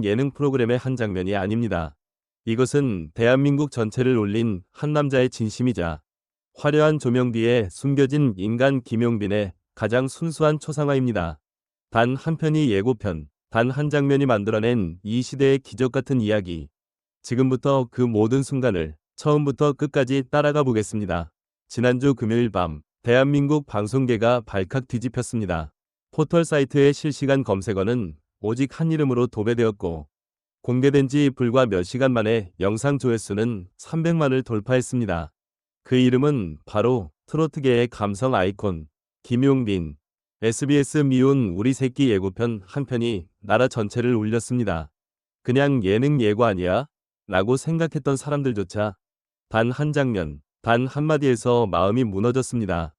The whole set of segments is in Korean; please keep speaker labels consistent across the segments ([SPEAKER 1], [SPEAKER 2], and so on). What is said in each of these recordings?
[SPEAKER 1] 예능 프로그램의 한 장면이 아닙니다. 이것은 대한민국 전체를 울린 한 남자의 진심이자 화려한 조명 뒤에 숨겨진 인간 김용빈의 가장 순수한 초상화입니다. 단 한 편의 예고편, 단 한 장면이 만들어낸 이 시대의 기적 같은 이야기. 지금부터 그 모든 순간을 처음부터 끝까지 따라가 보겠습니다. 지난주 금요일 밤, 대한민국 방송계가 발칵 뒤집혔습니다. 포털 사이트의 실시간 검색어는 오직 한 이름으로 도배되었고, 공개된 지 불과 몇 시간 만에 영상 조회수는 300만을 돌파했습니다. 그 이름은 바로 트로트계의 감성 아이콘, 김용빈. SBS 미운 우리 새끼 예고편 한 편이 나라 전체를 울렸습니다. 그냥 예능 예고 아니야? 라고 생각했던 사람들조차 단 한 장면, 단 한마디에서 마음이 무너졌습니다.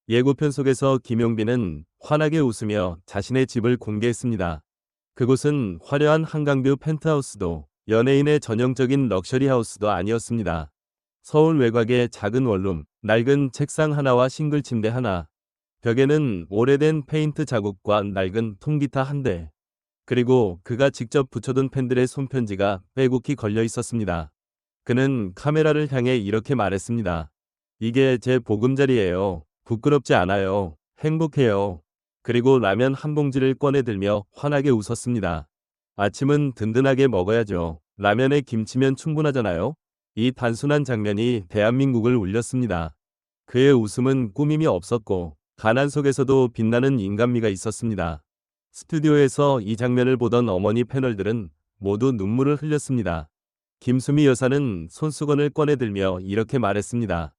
[SPEAKER 1] 예고편 속에서 김용빈은 환하게 웃으며 자신의 집을 공개했습니다. 그곳은 화려한 한강뷰 펜트하우스도 연예인의 전형적인 럭셔리 하우스도 아니었습니다. 서울 외곽의 작은 원룸, 낡은 책상 하나와 싱글 침대 하나, 벽에는 오래된 페인트 자국과 낡은 통기타 한 대, 그리고 그가 직접 붙여둔 팬들의 손편지가 빼곡히 걸려 있었습니다. 그는 카메라를 향해 이렇게 말했습니다. 이게 제 보금자리예요. 부끄럽지 않아요. 행복해요. 그리고 라면 한 봉지를 꺼내 들며 환하게 웃었습니다. 아침은 든든하게 먹어야죠. 라면에 김치면 충분하잖아요. 이 단순한 장면이 대한민국을 울렸습니다. 그의 웃음은 꾸밈이 없었고 가난 속에서도 빛나는 인간미가 있었습니다. 스튜디오에서 이 장면을 보던 어머니 패널들은 모두 눈물을 흘렸습니다. 김수미 여사는 손수건을 꺼내들며 이렇게 말했습니다.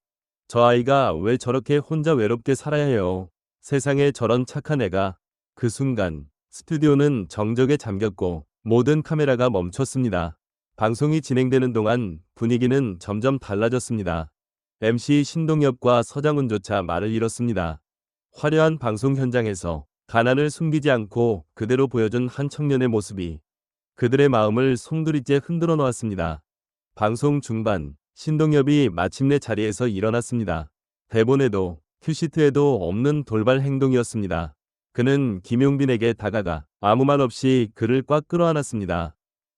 [SPEAKER 1] 저 아이가 왜 저렇게 혼자 외롭게 살아야 해요. 세상에 저런 착한 애가. 그 순간 스튜디오는 정적에 잠겼고 모든 카메라가 멈췄습니다. 방송이 진행되는 동안 분위기는 점점 달라졌습니다. MC 신동엽과 서장훈조차 말을 잃었습니다. 화려한 방송 현장에서 가난을 숨기지 않고 그대로 보여준 한 청년의 모습이 그들의 마음을 송두리째 흔들어 놓았습니다. 방송 중반, 신동엽이 마침내 자리에서 일어났습니다. 대본에도 큐시트에도 없는 돌발 행동이었습니다. 그는 김용빈에게 다가가 아무 말 없이 그를 꽉 끌어안았습니다.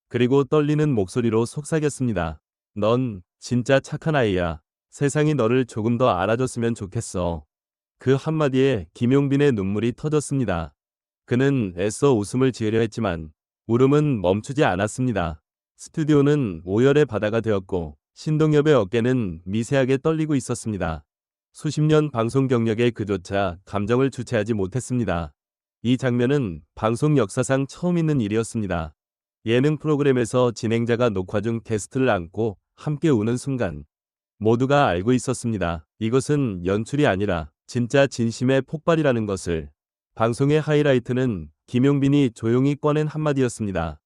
[SPEAKER 1] 그리고 떨리는 목소리로 속삭였습니다. 넌 진짜 착한 아이야. 세상이 너를 조금 더 알아줬으면 좋겠어. 그 한마디에 김용빈의 눈물이 터졌습니다. 그는 애써 웃음을 지으려 했지만 울음은 멈추지 않았습니다. 스튜디오는 오열의 바다가 되었고 신동엽의 어깨는 미세하게 떨리고 있었습니다. 수십 년 방송 경력에 그조차 감정을 주체하지 못했습니다. 이 장면은 방송 역사상 처음 있는 일이었습니다. 예능 프로그램에서 진행자가 녹화 중 게스트를 안고 함께 우는 순간 모두가 알고 있었습니다. 이것은 연출이 아니라 진짜 진심의 폭발이라는 것을. 방송의 하이라이트는 김용빈이 조용히 꺼낸 한마디였습니다.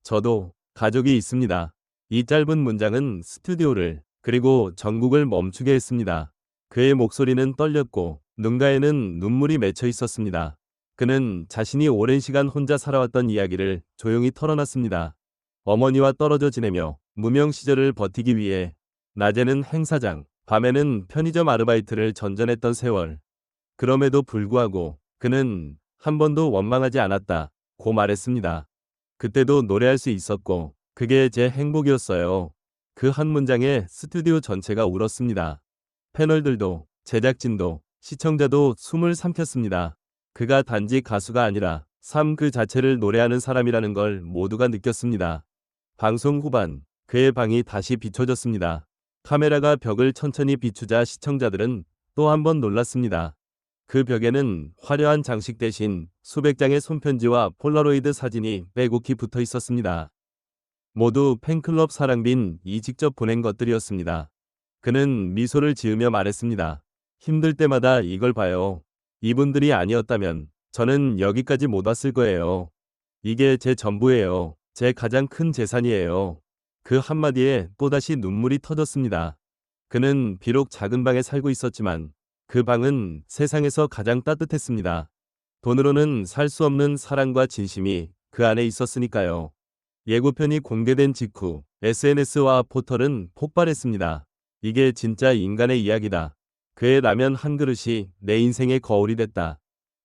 [SPEAKER 1] 저도 가족이 있습니다. 이 짧은 문장은 스튜디오를 그리고 전국을 멈추게 했습니다. 그의 목소리는 떨렸고 눈가에는 눈물이 맺혀 있었습니다. 그는 자신이 오랜 시간 혼자 살아왔던 이야기를 조용히 털어놨습니다. 어머니와 떨어져 지내며 무명 시절을 버티기 위해 낮에는 행사장, 밤에는 편의점 아르바이트를 전전했던 세월. 그럼에도 불구하고 그는 한 번도 원망하지 않았다고 말했습니다. 그때도 노래할 수 있었고 그게 제 행복이었어요. 그 한 문장에 스튜디오 전체가 울었습니다. 패널들도 제작진도 시청자도 숨을 삼켰습니다. 그가 단지 가수가 아니라 삶 그 자체를 노래하는 사람이라는 걸 모두가 느꼈습니다. 방송 후반 그의 방이 다시 비춰졌습니다. 카메라가 벽을 천천히 비추자 시청자들은 또 한 번 놀랐습니다. 그 벽에는 화려한 장식 대신 수백 장의 손편지와 폴라로이드 사진이 빼곡히 붙어 있었습니다. 모두 팬클럽 사랑빈이 직접 보낸 것들이었습니다. 그는 미소를 지으며 말했습니다. 힘들 때마다 이걸 봐요. 이분들이 아니었다면 저는 여기까지 못 왔을 거예요. 이게 제 전부예요. 제 가장 큰 재산이에요. 그 한마디에 또다시 눈물이 터졌습니다. 그는 비록 작은 방에 살고 있었지만 그 방은 세상에서 가장 따뜻했습니다. 돈으로는 살 수 없는 사랑과 진심이 그 안에 있었으니까요. 예고편이 공개된 직후 SNS와 포털은 폭발했습니다. 이게 진짜 인간의 이야기다. 그의 라면 한 그릇이 내 인생의 거울이 됐다.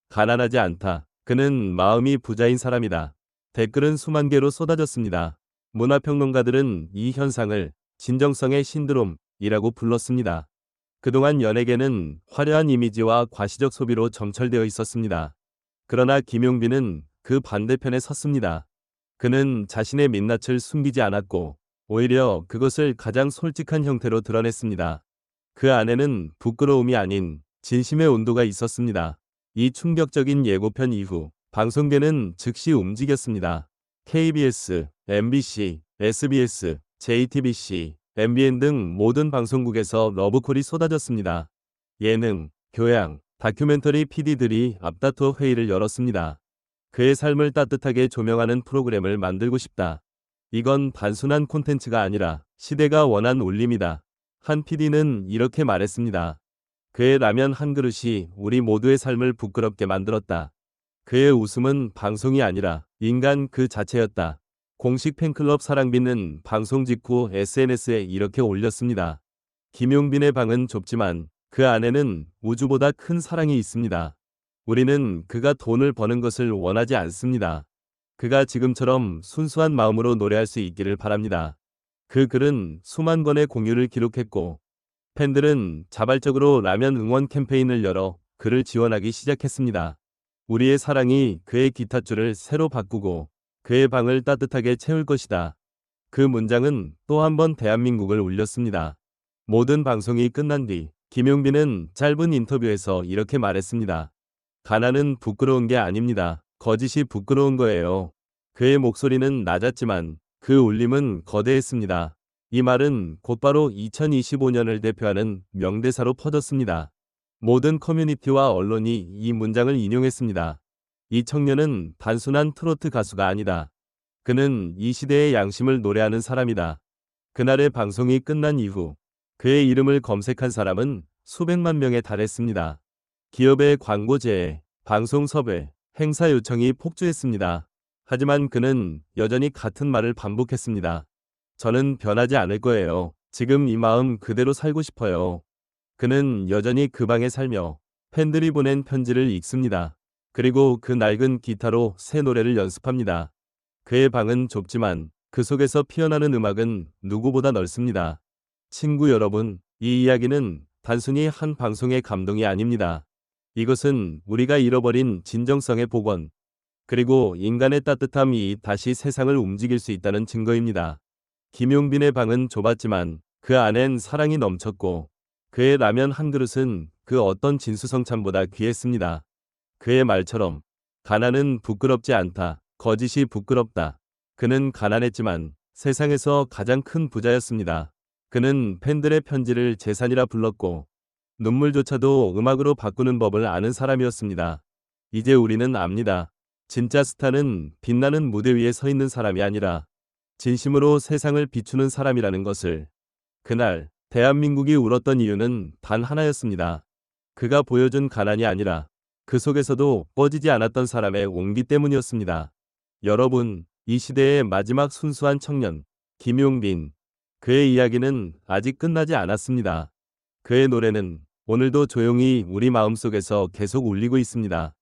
[SPEAKER 1] 가난하지 않다. 그는 마음이 부자인 사람이다. 댓글은 수만 개로 쏟아졌습니다. 문화평론가들은 이 현상을 진정성의 신드롬이라고 불렀습니다. 그동안 연예계는 화려한 이미지와 과시적 소비로 점철되어 있었습니다. 그러나 김용빈은 그 반대편에 섰습니다. 그는 자신의 민낯을 숨기지 않았고 오히려 그것을 가장 솔직한 형태로 드러냈습니다. 그 안에는 부끄러움이 아닌 진심의 온도가 있었습니다. 이 충격적인 예고편 이후 방송계는 즉시 움직였습니다. KBS, MBC, SBS, JTBC, MBN 등 모든 방송국에서 러브콜이 쏟아졌습니다. 예능, 교양, 다큐멘터리 PD들이 앞다투어 회의를 열었습니다. 그의 삶을 따뜻하게 조명하는 프로그램을 만들고 싶다. 이건 단순한 콘텐츠가 아니라 시대가 원한 울림이다. 한 PD는 이렇게 말했습니다. 그의 라면 한 그릇이 우리 모두의 삶을 부끄럽게 만들었다. 그의 웃음은 방송이 아니라 인간 그 자체였다. 공식 팬클럽 사랑비는 방송 직후 SNS에 이렇게 올렸습니다. 김용빈의 방은 좁지만 그 안에는 우주보다 큰 사랑이 있습니다. 우리는 그가 돈을 버는 것을 원하지 않습니다. 그가 지금처럼 순수한 마음으로 노래할 수 있기를 바랍니다. 그 글은 수만 건의 공유를 기록했고 팬들은 자발적으로 라면 응원 캠페인을 열어 그를 지원하기 시작했습니다. 우리의 사랑이 그의 기타줄을 새로 바꾸고 그의 방을 따뜻하게 채울 것이다. 그 문장은 또 한 번 대한민국을 울렸습니다. 모든 방송이 끝난 뒤 김용빈은 짧은 인터뷰에서 이렇게 말했습니다. 가난은 부끄러운 게 아닙니다. 거짓이 부끄러운 거예요. 그의 목소리는 낮았지만 그 울림은 거대했습니다. 이 말은 곧바로 2025년을 대표하는 명대사로 퍼졌습니다. 모든 커뮤니티와 언론이 이 문장을 인용했습니다. 이 청년은 단순한 트로트 가수가 아니다. 그는 이 시대의 양심을 노래하는 사람이다. 그날의 방송이 끝난 이후 그의 이름을 검색한 사람은 수백만 명에 달했습니다. 기업의 광고 제의, 방송 섭외, 행사 요청이 폭주했습니다. 하지만 그는 여전히 같은 말을 반복했습니다. 저는 변하지 않을 거예요. 지금 이 마음 그대로 살고 싶어요. 그는 여전히 그 방에 살며 팬들이 보낸 편지를 읽습니다. 그리고 그 낡은 기타로 새 노래를 연습합니다. 그의 방은 좁지만 그 속에서 피어나는 음악은 누구보다 넓습니다. 친구 여러분, 이 이야기는 단순히 한 방송의 감동이 아닙니다. 이것은 우리가 잃어버린 진정성의 복원, 그리고 인간의 따뜻함이 다시 세상을 움직일 수 있다는 증거입니다. 김용빈의 방은 좁았지만 그 안엔 사랑이 넘쳤고 그의 라면 한 그릇은 그 어떤 진수성찬보다 귀했습니다. 그의 말처럼 가난은 부끄럽지 않다. 거짓이 부끄럽다. 그는 가난했지만 세상에서 가장 큰 부자였습니다. 그는 팬들의 편지를 재산이라 불렀고 눈물조차도 음악으로 바꾸는 법을 아는 사람이었습니다. 이제 우리는 압니다. 진짜 스타는 빛나는 무대 위에 서 있는 사람이 아니라 진심으로 세상을 비추는 사람이라는 것을. 그날 대한민국이 울었던 이유는 단 하나였습니다. 그가 보여준 가난이 아니라 그 속에서도 꺼지지 않았던 사람의 온기 때문이었습니다. 여러분, 이 시대의 마지막 순수한 청년, 김용빈. 그의 이야기는 아직 끝나지 않았습니다. 그의 노래는 오늘도 조용히 우리 마음속에서 계속 울리고 있습니다.